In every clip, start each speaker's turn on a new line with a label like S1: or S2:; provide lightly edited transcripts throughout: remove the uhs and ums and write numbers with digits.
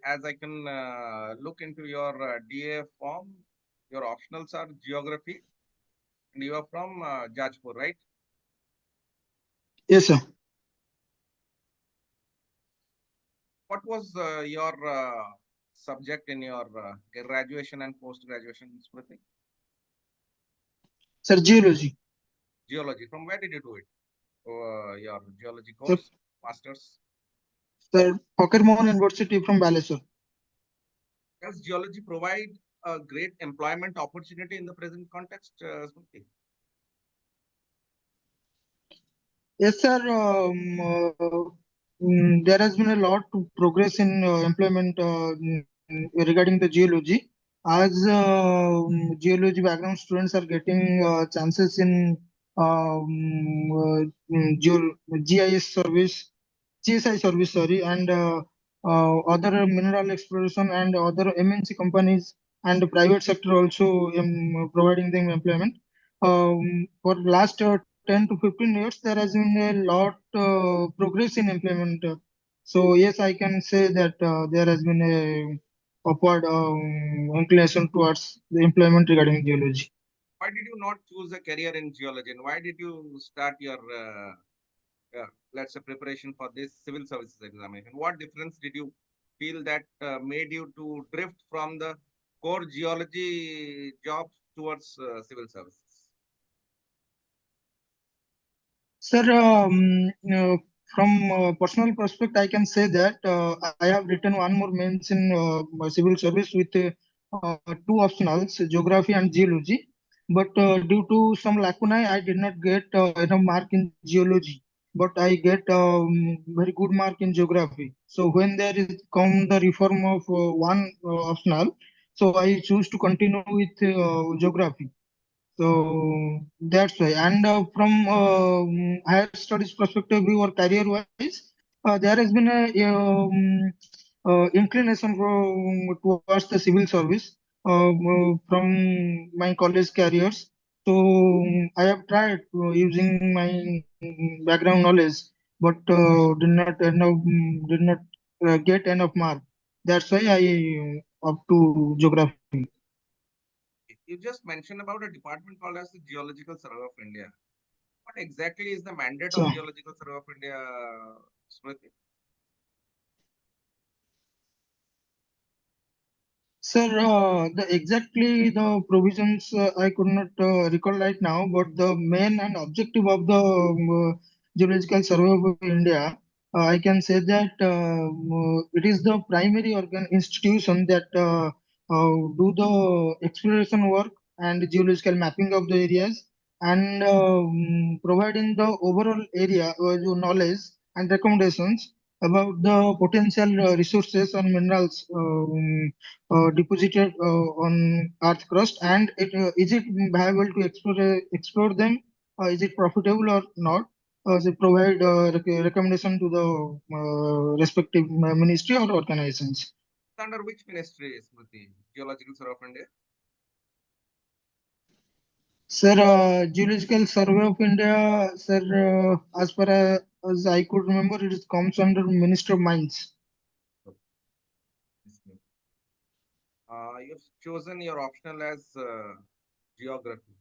S1: as I can look into your DA form, your optionals are geography, and you are from Jajpur, right?
S2: Yes, sir.
S1: What was your subject in your graduation and post-graduation, Smriti?
S2: Sir, geology.
S1: Geology. From where did you do it? Your geology
S2: Sir,
S1: course, masters.
S2: sir, Fakirmohan University from Balesur.
S1: Does geology provide a great employment opportunity in the present context, Smriti?
S2: Yes, sir. There has been a lot of progress in employment regarding the geology. As geology background students are getting chances in GIS service, GSI service, sorry, and other mineral exploration and other MNC companies and the private sector also providing them employment. For last 10 to 15 years, there has been a lot progress in employment. So yes, I can say that there has been a upward inclination towards the employment regarding geology.
S1: Why did you not choose a career in geology, and why did you start your let's say preparation for this civil services examination? What difference did you feel that made you to drift from the core geology jobs towards civil services?
S2: Sir, from personal perspective, I can say that I have written one more mains in my civil service with two optionals, geography and geology. But due to some lacunae, I did not get enough mark in geology. But I get very good mark in geography. So when there is come the reform of one optional, so I choose to continue with geography. So that's why. And from higher studies perspective or career wise, there has been a inclination towards the civil service from my college careers. So I have tried using my background knowledge, but did not get enough mark. That's why I up to geography.
S1: You just mentioned about a department called as the Geological Survey of India. What exactly is the mandate
S2: So.
S1: of Geological Survey of India, Smriti?
S2: Sir, the exactly the provisions I could not recall right now, but the main and objective of the Geological Survey of India, I can say that it is the primary organ institution that do the exploration work and geological mapping of the areas and providing the overall area knowledge and recommendations about the potential resources and minerals deposited on Earth crust, and is it viable to explore them? Is it profitable or not? They provide recommendation to the respective ministry or organizations.
S1: Under which ministry, Smriti? Geological Survey of India?
S2: Sir, Geological Survey of India, sir, as far as I could remember, it comes under Minister of Mines.
S1: You've chosen your optional as geography.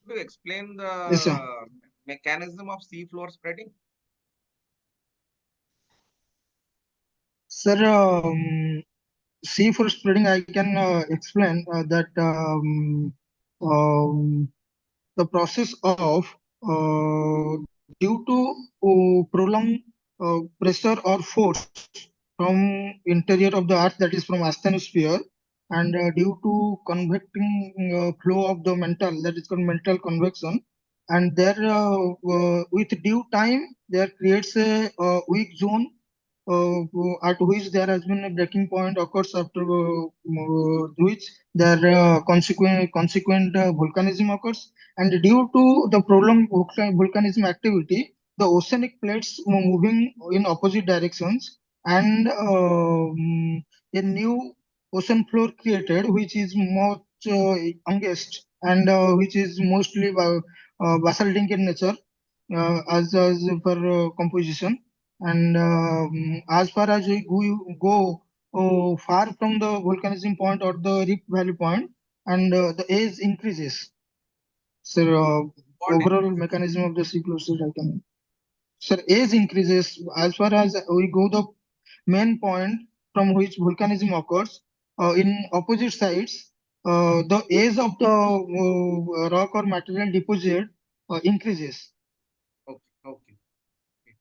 S1: Could you explain
S2: Yes, sir.
S1: the mechanism of seafloor spreading?
S2: Sir, seafood spreading, I can explain that the process of due to prolonged pressure or force from interior of the earth, that is from asthenosphere, and due to convecting flow of the mantle, that is called mantle convection, and there with due time there creates a weak zone at which there has been a breaking point occurs after which there consequent volcanism occurs, and due to the prolonged volcanism activity, the oceanic plates moving in opposite directions, and a new ocean floor created, which is much youngest and which is mostly basaltic in nature as per composition. And as far as we go far from the volcanism point or the Rift Valley point, and the age increases. So,
S1: What
S2: overall
S1: increases?
S2: mechanism of the sea floor still I can. Sir, age increases as far as we go the main point from which volcanism occurs. In opposite sides, the age of the rock or material deposit increases.
S1: Okay, okay. Okay.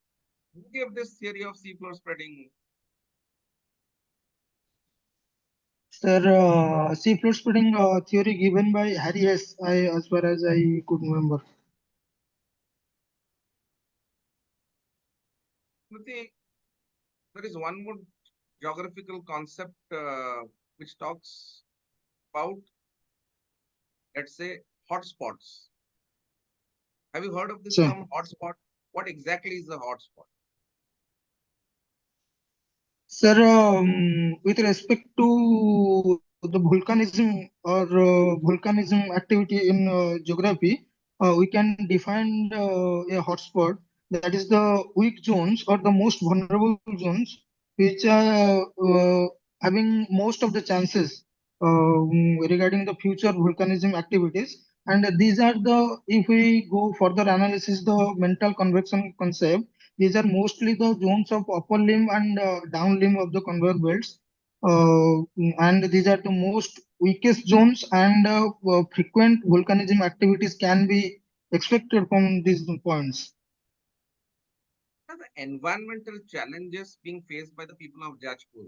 S1: Who gave this theory of seafloor spreading?
S2: Sir, seafloor spreading theory given by Harry S. As far as I could remember.
S1: Smriti, there is one more geographical concept which talks about, let's say, hotspots. Have you heard of this
S2: So,
S1: term hotspot? What exactly is a hotspot?
S2: sir, with respect to the volcanism or volcanism activity in geography, we can define a hotspot, that is the weak zones or the most vulnerable zones which are having most of the chances regarding the future volcanism activities. And these are the, if we go further analysis, the mental convection concept, these are mostly the zones of upper limb and down limb of the conveyor belts. And these are the most weakest zones, and frequent volcanism activities can be expected from these points.
S1: What are the environmental challenges being faced by the people of Jajpur?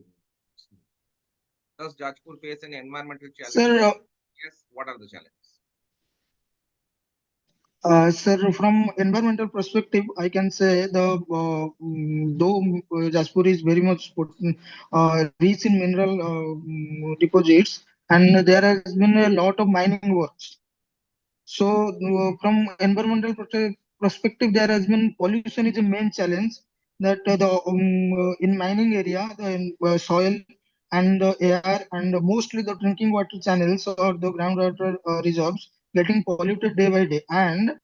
S1: Does Jajpur face any environmental
S2: Sir,
S1: challenges? Yes, what are the challenges?
S2: Sir, from environmental perspective, I can say though Jaspur is very much rich in mineral deposits, and there has been a lot of mining works. So, from environmental perspective, there has been pollution is a main challenge, that in mining area, the soil and the air and mostly the drinking water channels or the groundwater reserves getting polluted day by day. And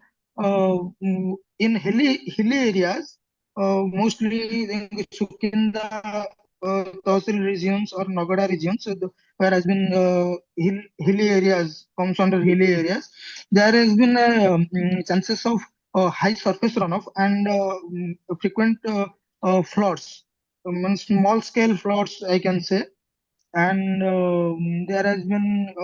S2: in hilly areas, mostly in Sukinda, Tehsil regions or Nagada regions, so where has been hilly areas, comes under hilly areas, there has been chances of high surface runoff and frequent floods, small scale floods, I can say. And there has been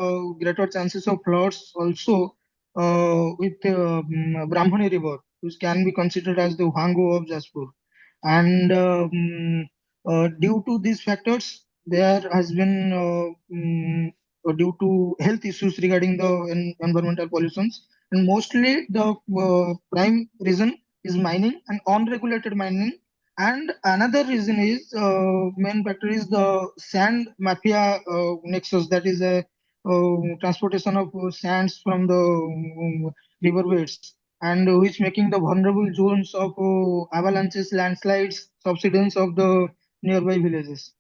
S2: greater chances of floods also with Brahmani River, which can be considered as the Huangho of Jaspur. And due to these factors, there has been due to health issues regarding the environmental pollutions, and mostly the prime reason is mining and unregulated mining. And another reason is main factor is the sand mafia nexus, that is a transportation of sands from the riverbeds, and which making the vulnerable zones of avalanches, landslides, subsidence of the nearby villages.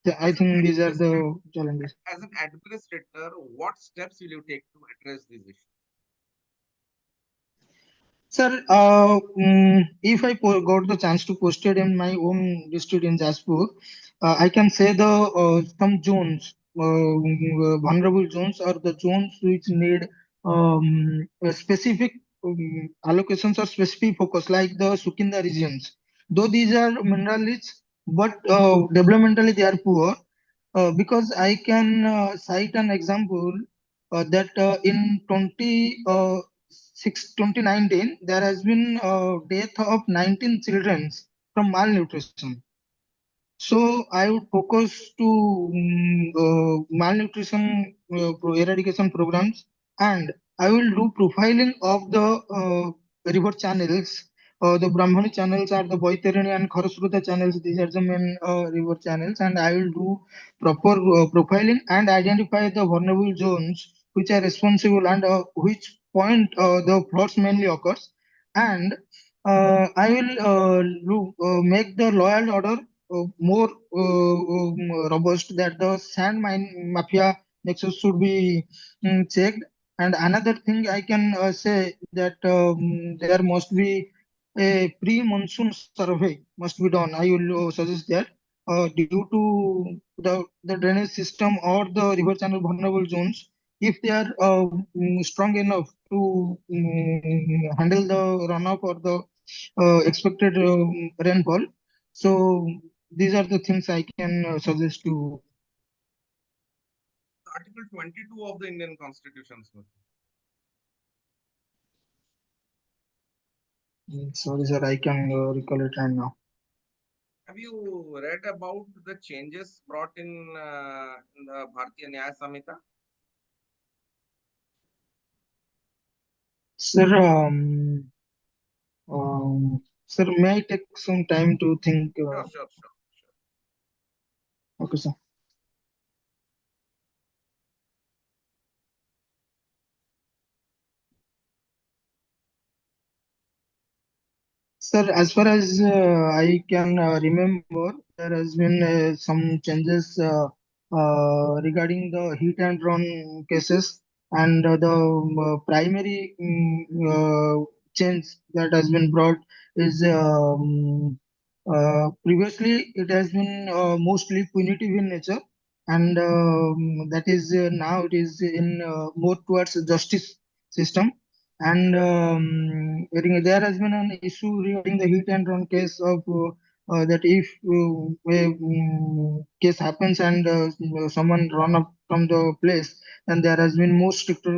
S2: Yeah, I
S1: As an
S2: think these are
S1: administrator,
S2: the challenges.
S1: what steps will you take to address these issues?
S2: Sir, if I got the chance to posted in my own district in Jaspur, I can say the some zones, vulnerable zones, are the zones which need a specific allocations or specific focus, like the Sukinda regions. Though these are mineral rich, but developmentally they are poor. Because I can cite an example that in 2019, there has been death of 19 children from malnutrition. So I would focus to malnutrition eradication programs, and I will do profiling of the river channels. The Brahmani channels are the Baitarini and Kharasruta channels. These are the main river channels, and I will do proper profiling and identify the vulnerable zones which are responsible, and which point the floods mainly occurs. And I will make the law and order more robust, that the sand mine mafia nexus should be checked. And another thing I can say, that there must be a pre-monsoon survey must be done. I will suggest that. due to the drainage system or the river channel vulnerable zones, if they are strong enough to handle the runoff or the expected rainfall. So these are the things I can suggest to.
S1: Article 22 of the Indian Constitution, Smriti.
S2: Sorry, sir, I can recall it right now.
S1: Have you read about the changes brought in the Bharatiya Nyaya Samhita?
S2: Sir, sir, may I take some time to think?
S1: Sure, sure, sure, sure.
S2: Okay, sir. Sir, as far as I can remember, there has been some changes regarding the hit and run cases, and the primary change that has been brought is previously it has been mostly punitive in nature, and that is now it is in more towards justice system. And there has been an issue regarding the hit and run case of that if case happens and someone run up from the place, then there has been more stricter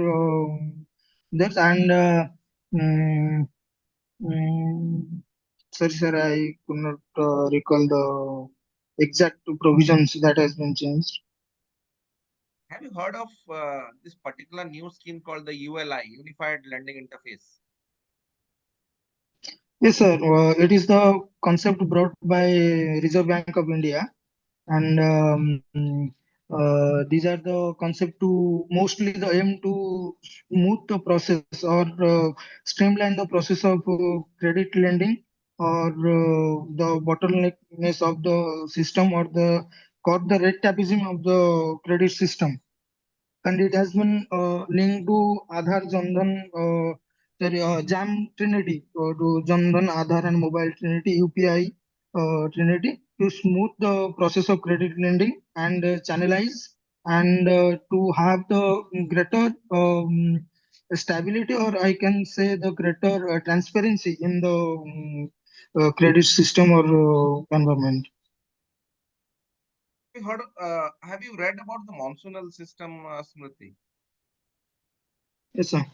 S2: that and mm, mm, sorry sir, I could not recall the exact provisions that has been changed.
S1: Have you heard of this particular new scheme called the ULI, Unified Lending Interface?
S2: Yes, sir. It is the concept brought by Reserve Bank of India, and these are the concept to mostly the aim to smooth the process or streamline the process of credit lending or the bottleneckness of the system or the red tapism of the credit system, and it has been linked to Aadhaar Jandan, Jam Trinity, to Jandan Aadhaar and Mobile Trinity UPI Trinity to smooth the process of credit lending and channelize and to have the greater stability, or I can say the greater transparency in the credit system or environment.
S1: Have you read about the monsoonal system, Smriti?
S2: Yes, sir.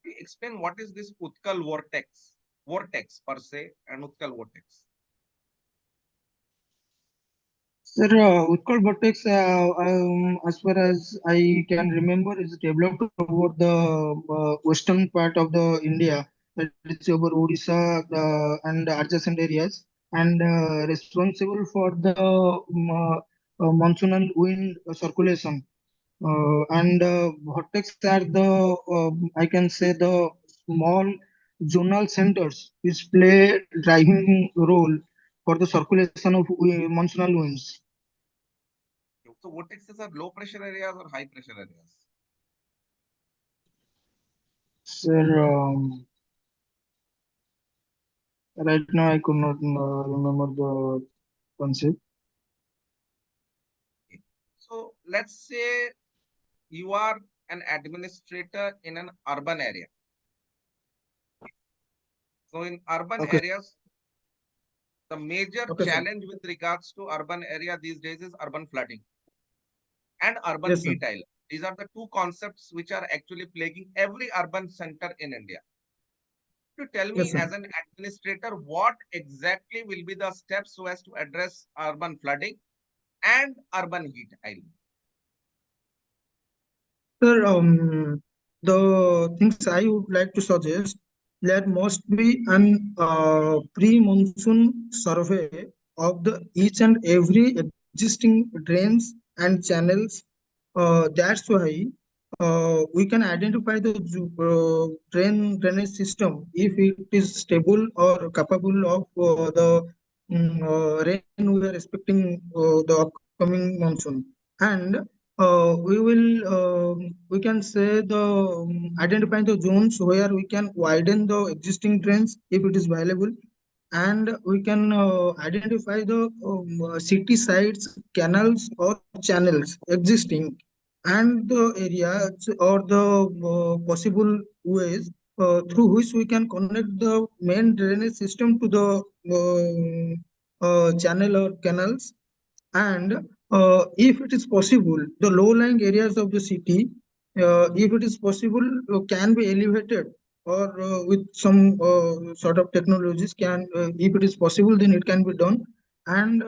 S1: Explain what is this Utkal vortex per se, and Utkal vortex.
S2: Sir, Utkal Vortex, as far as I can remember, is developed over the western part of the India, that is over Odisha and adjacent areas, and responsible for the monsoonal wind circulation. And vortex are the, I can say, the small zonal centers which play driving role for the circulation of monsoonal winds.
S1: So vortexes are low pressure areas or high pressure areas?
S2: Sir, right now I could not remember the concept.
S1: Okay. So let's say you are an administrator in an urban area. So in urban
S2: Okay,
S1: areas, the major
S2: okay, sir.
S1: challenge with regards to urban area these days is urban flooding and urban
S2: Yes, sir.
S1: heat island. These are the two concepts which are actually plaguing every urban center in India. To tell
S2: Yes,
S1: me
S2: sir.
S1: as an administrator, what exactly will be the steps so as to address urban flooding and urban heat island?
S2: Sir, the things I would like to suggest, there must be an pre-monsoon survey of the each and every existing drains and channels. That's why we can identify the drainage system if it is stable or capable of the rain we are expecting the upcoming monsoon. And we will we can say the identifying the zones where we can widen the existing drains if it is viable, and we can identify the city sites, canals or channels existing, and the areas or the possible ways through which we can connect the main drainage system to the channel or canals. And if it is possible, the low-lying areas of the city, if it is possible, can be elevated, or with some sort of technologies can, if it is possible, then it can be done. And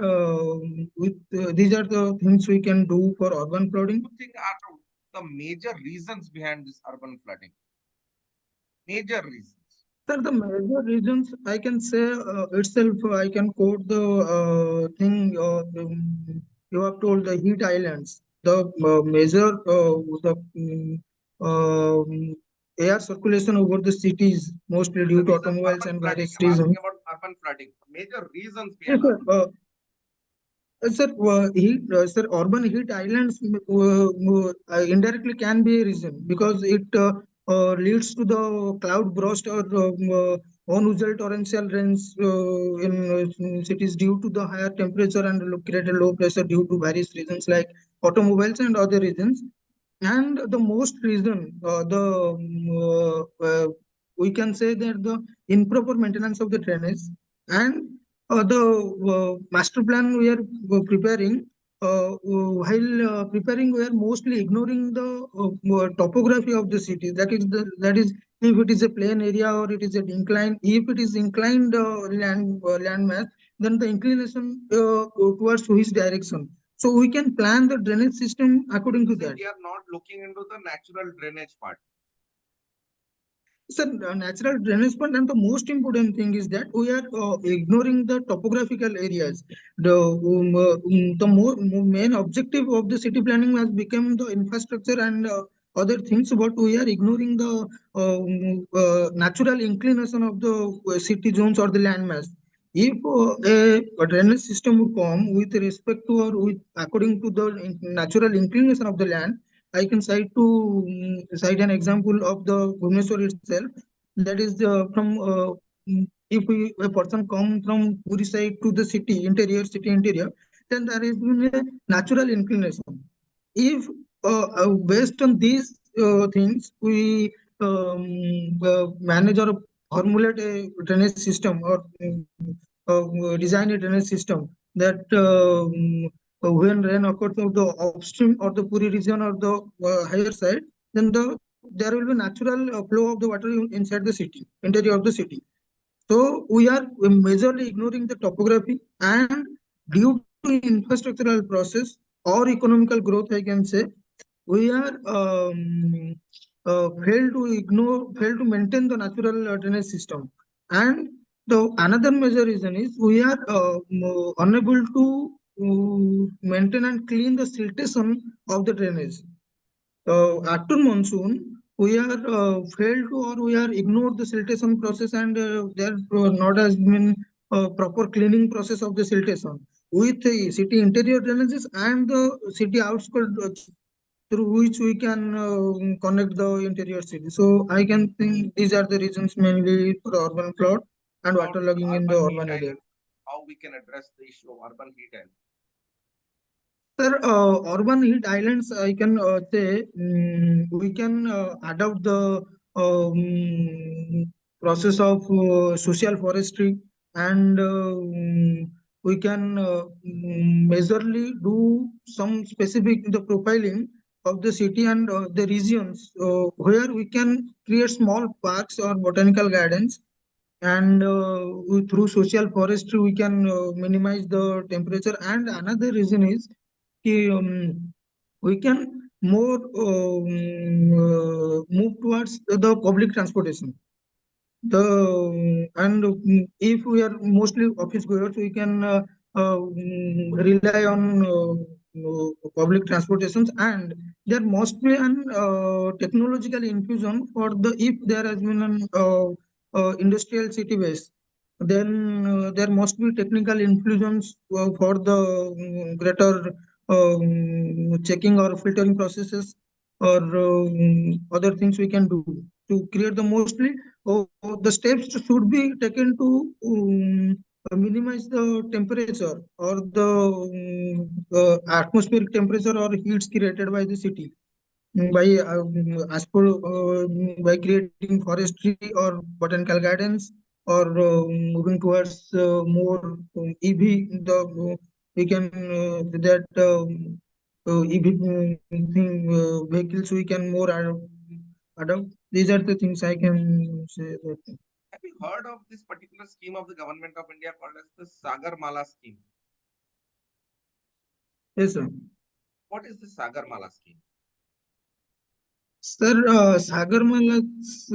S2: with these are the things we can do for urban flooding.
S1: You think are the major reasons behind this urban flooding? Major reasons.
S2: Sir, the major reasons I can say itself, I can quote the thing you have told, the heat islands. The major air circulation over the cities, mostly
S1: The
S2: due to
S1: reasons
S2: automobiles
S1: urban
S2: and
S1: flooding.
S2: various
S1: I'm asking
S2: reasons.
S1: about urban flooding. Major reasons
S2: Yes,
S1: behind
S2: sir.
S1: urban flooding.
S2: Sir, urban heat islands indirectly can be a reason because it leads to the cloud burst or unusual torrential rains in cities due to the higher temperature and created low pressure due to various reasons like automobiles and other reasons. And the most reason, we can say that the improper maintenance of the drainage and the master plan we are preparing. While preparing, we are mostly ignoring the topography of the city. That is, if it is a plain area or it is an incline. If it is inclined land mass, then the inclination towards which direction. So we can plan the drainage system according
S1: You
S2: to
S1: say
S2: that.
S1: we are not looking into the natural drainage part.
S2: Sir, natural drainage fund, and the most important thing is that we are ignoring the topographical areas. The main objective of the city planning has become the infrastructure and other things, but we are ignoring the natural inclination of the city zones or the landmass. If a drainage system would come with respect to or with according to the natural inclination of the land, I can cite an example of the Bhubaneswar itself. That is from if a person come from Puri side to the city interior, then there is been a natural inclination. If based on these things, we manage or formulate a drainage system or design a drainage system that when rain occurs of the upstream or the Puri region or the higher side, then there will be natural flow of the water inside the city, interior of the city. So we are majorly ignoring the topography, and due to infrastructural process or economical growth, I can say, we are fail to maintain the natural drainage system. And the another major reason is we are unable to maintain and clean the siltation of the drainage. After monsoon, we are failed to or we are ignored the siltation process, and there not has been proper cleaning process of the siltation with the city interior drainages and the city outskirts through which we can connect the interior city. So I can think these are the reasons mainly for the urban flood and
S1: About
S2: waterlogging in the
S1: urban heat
S2: urban area.
S1: islands, how we can address the issue of urban heat islands.
S2: Sir, urban heat islands, I can say we can adopt the process of social forestry, and we can majorly do some specific the profiling of the city and the regions where we can create small parks or botanical gardens, and through social forestry we can minimize the temperature. And another reason is we can more move towards the public transportation. And if we are mostly office goers, we can rely on public transportations, and there must be an technological infusion for the if there has been an industrial city base, then there must be technical infusions for the greater checking or filtering processes or other things we can do to create the mostly the steps should be taken to minimize the temperature or the atmospheric temperature or heats created by the city by as per by creating forestry or botanical gardens or moving towards more EV. The we can that EV thing vehicles we can more adopt. These are the things I can say. That.
S1: Have you heard of this particular scheme of the government of India called as the Sagar Mala scheme?
S2: Yes, sir.
S1: What is the Sagar Mala scheme?
S2: Sir, Sagarmala's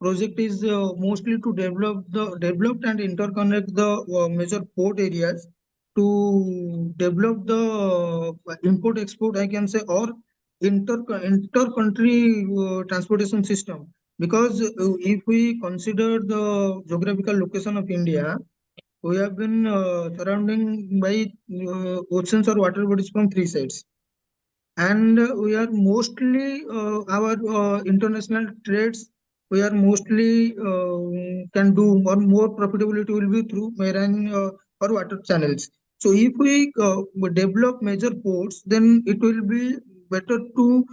S2: project is mostly to develop and interconnect the major port areas to develop the import export, I can say, or inter-country transportation system. Because if we consider the geographical location of India, we have been surrounding by oceans or water bodies from three sides, and we are mostly our international trades we are mostly can do or more profitability will be through marine or water channels. So if we develop major ports, then it will be better to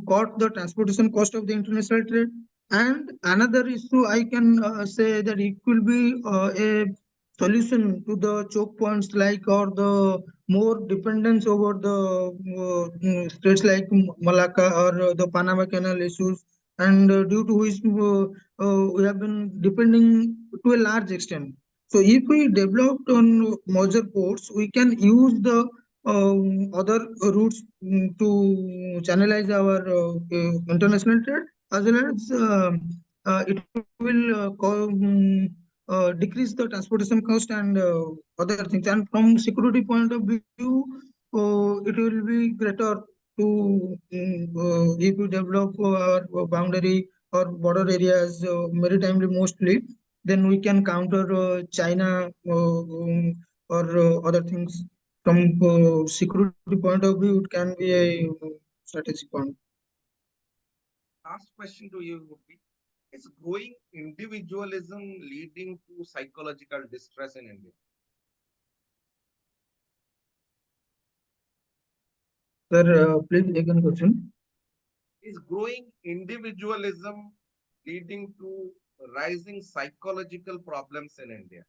S2: cut the transportation cost of the international trade. And another issue I can say that it will be a solution to the choke points like or the more dependence over the states like Malacca or the Panama Canal issues, and due to which we have been depending to a large extent. So, if we developed on major ports, we can use the other routes to channelize our international trade, as well as it will decrease the transportation cost and other things. And from security point of view, it will be greater to if we develop our boundary or border areas maritimely mostly, then we can counter China or other things. From security point of view, it can be a strategic point.
S1: Last question to you would be: is growing individualism leading to psychological distress in India?
S2: Sir, please again question.
S1: Is growing individualism leading to rising psychological problems in India?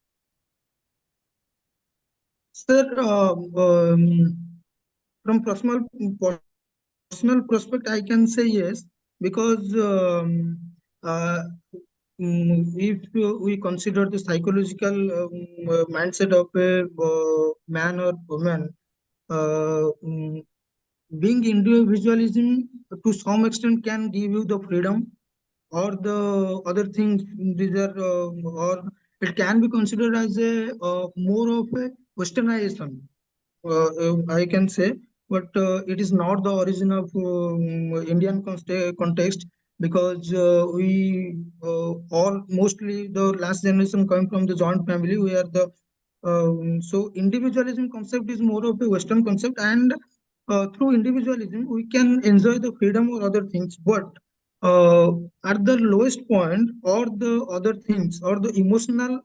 S2: Sir, from personal prospect, I can say yes, because uh, if we consider the psychological mindset of a man or woman, mm, being individualism to some extent can give you the freedom or the other things. These are or it can be considered as a more of a westernization, I can say, but it is not the origin of Indian context, because we all mostly the last generation coming from the joint family. We are the so individualism concept is more of a Western concept, and through individualism we can enjoy the freedom or other things. But uh, at the lowest point, or the other things, or the emotional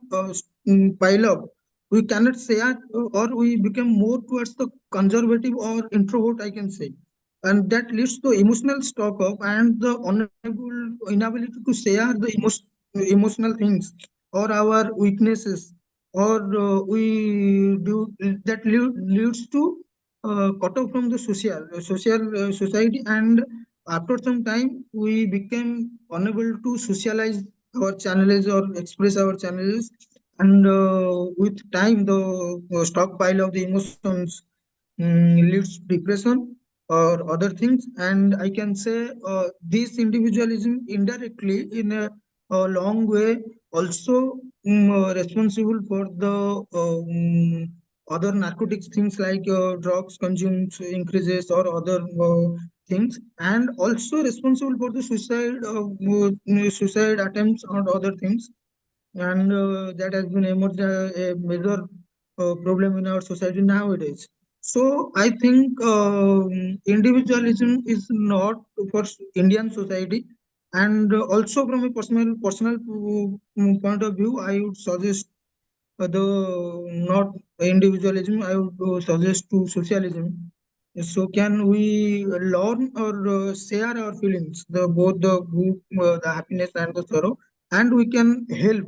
S2: pile up, we cannot say or we become more towards the conservative or introvert, I can say, and that leads to emotional stock up and the inability to share the emotional things or our weaknesses, or we do that leads to cut off from the social society, and after some time we became unable to socialize our channels or express our channels, and with time the stockpile of the emotions leads to depression or other things. And I can say this individualism indirectly in a long way also responsible for the other narcotics things like drugs consumes increases or other things, and also responsible for the suicide attempts or other things. And that has been a major problem in our society nowadays. So I think individualism is not for Indian society. And also from a personal point of view, I would suggest the not individualism. I would suggest to socialism. So can we learn or share our feelings, the both the group, the happiness and the sorrow, and we can help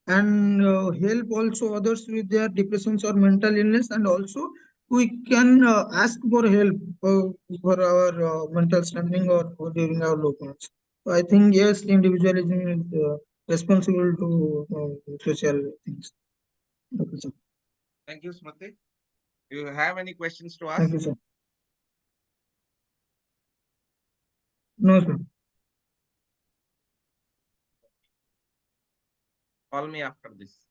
S2: and help also others with their depressions or mental illness, and also we can ask for help for our mental strengthening or during our low points. So I think yes, individualism is responsible to social things. Okay, sir.
S1: Thank you, Smriti. Do you have any questions to
S2: Thank
S1: ask?
S2: you, sir. No, sir.
S1: Call me after this.